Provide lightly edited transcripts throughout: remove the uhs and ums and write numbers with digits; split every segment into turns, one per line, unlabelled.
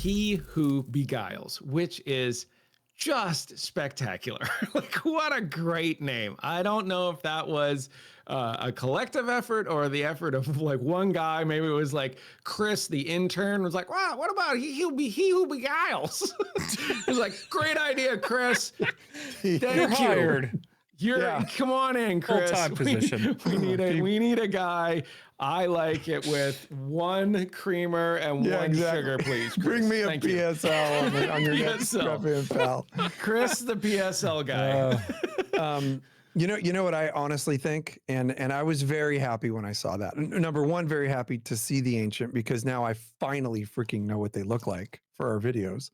He-Who-Beguiles, which is just spectacular. Like, what a great name. I don't know if that was a collective effort or the effort of like one guy. Maybe it was like Chris, the intern, was like, wow, what about He-Who-Beguiles? It's like, great idea, Chris. Thank
You're hired.
Come on in, Chris.
Full-time position.
We need a guy. I like it with one creamer and one sugar, please. Chris.
Bring me a
Thank you.
PSL on your next Scruffy pal.
Chris, the PSL guy.
You know what I honestly think, and I was very happy when I saw that. Number one, very happy to see the ancient, because now I finally freaking know what they look like for our videos.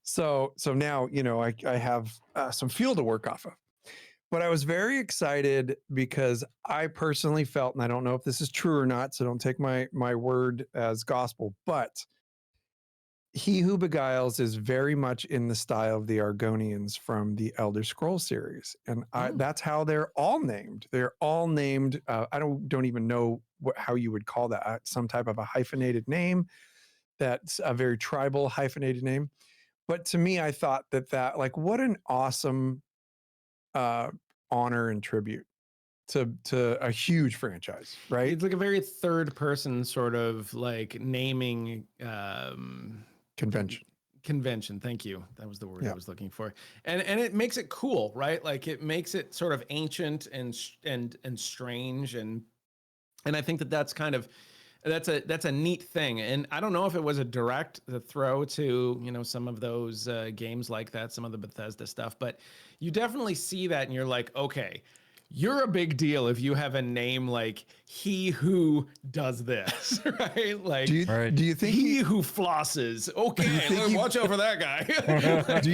So now, you know, I have some fuel to work off of. But I was very excited because I personally felt, and I don't know if this is true or not, so don't take my word as gospel, but He-Who-Beguiles is very much in the style of the Argonians from the Elder Scrolls series. And that's how they're all named. They're all named, I don't even know how you would call that, some type of a hyphenated name. That's a very tribal hyphenated name. But to me, I thought that like, what an awesome honor and tribute to a huge franchise, right?
It's like a very third person sort of like naming convention. Thank you. That was the word I was looking for. And it makes it cool, right? Like it makes it sort of ancient and strange, and I think that's kind of that's a neat thing. And I don't know if it was a direct throw to, you know, some of those games like that, some of the Bethesda stuff, but you definitely see that and you're like, okay, you're a big deal if you have a name like He Who Does This, right? Like,
do you think
He Who Flosses? Okay, watch over that guy.
do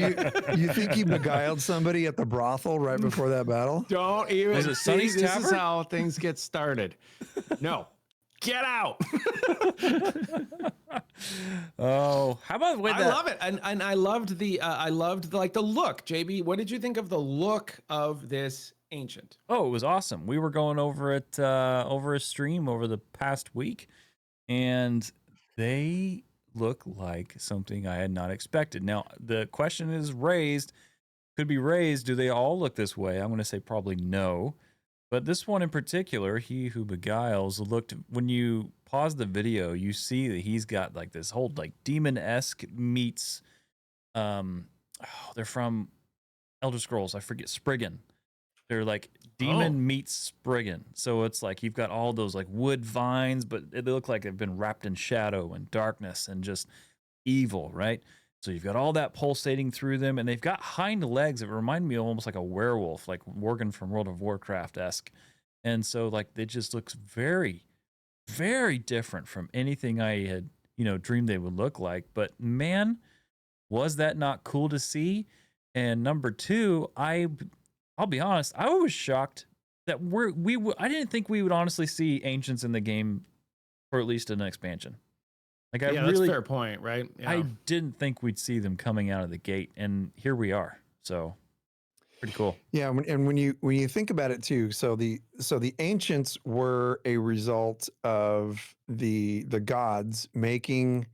you think he beguiled somebody at the brothel right before that battle?
Don't even.
Was it Sonny's
This
Tavern?
is how things get started. No. Get out.
Oh, how about with
I love it. And I loved I loved like the look. JB, what did you think of the look of this ancient?
Oh, it was awesome. We were going over it over a stream over the past week, and they look like something I had not expected. Now, the question could be raised, do they all look this way? I'm going to say probably no. But this one in particular, He-Who-Beguiles, looked, when you pause the video, you see that he's got like this whole like demon-esque meets, they're from Elder Scrolls, I forget, Spriggan. They're like demon meets Spriggan. So it's like you've got all those like wood vines, but they look like they've been wrapped in shadow and darkness and just evil, right? So you've got all that pulsating through them, and they've got hind legs that remind me of almost like a werewolf, like Worgen from World of Warcraft-esque. And so like it just looks very, very different from anything I had, you know, dreamed they would look like. But man, was that not cool to see? And number two, I'll be honest, I was shocked that I didn't think we would honestly see ancients in the game for at least an expansion. Like
that's a fair point, right? Yeah.
I didn't think we'd see them coming out of the gate, and here we are. So pretty cool.
Yeah, and when you think about it too, so the ancients were a result of the gods making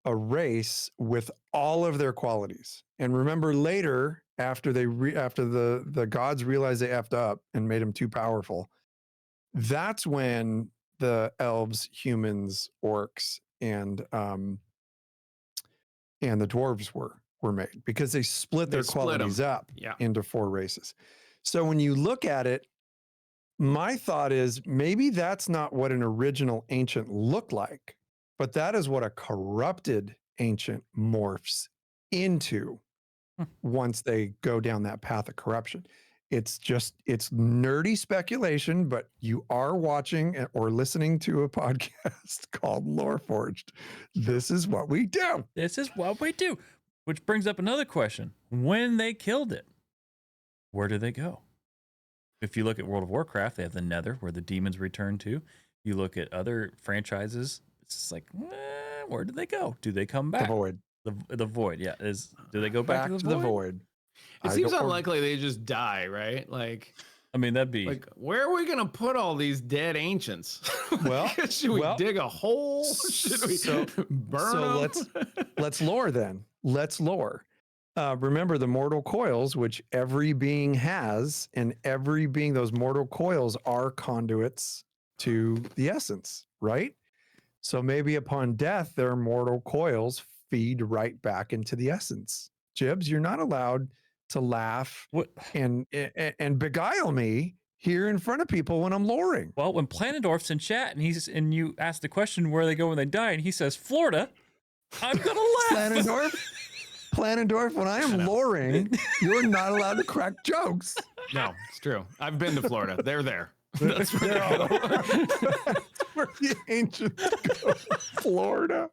a race with all of their qualities. And remember later, after the gods realized they effed up and made them too powerful, that's when the elves, humans, orcs, and the dwarves were made, because they split their qualities up into 4 races. So when you look at it, my thought is maybe that's not what an original ancient looked like, but that is what a corrupted ancient morphs into once they go down that path of corruption. It's nerdy speculation, but you are watching or listening to a podcast called LoreForged. This is what we do.
This is what we do. Which brings up another question. When they killed it, where do they go? If you look at World of Warcraft, they have the Nether, where the demons return to. You look at other franchises, it's just like, where do they go? Do they come back?
The Void.
The Void, yeah. Do they go back to the Void?
It
seems unlikely they just die, right? Like,
I mean, that'd be
like, where are we gonna put all these dead ancients?
Well,
should we dig a hole? Should we burn them?
let's lore then. Let's lore. Remember the mortal coils, which every being has, and every being, those mortal coils are conduits to the essence, right? So maybe upon death, their mortal coils feed right back into the essence. Jibs, you're not allowed to laugh and beguile me here in front of people when I'm loring.
Well, when Planendorf's in chat and you ask the question where they go when they die, and he says Florida, I'm gonna laugh.
Planendorf, when I am loring, you're not allowed to crack jokes.
No, it's true. I've been to Florida. They're there. That's where they go.
That's where the ancients go. Florida.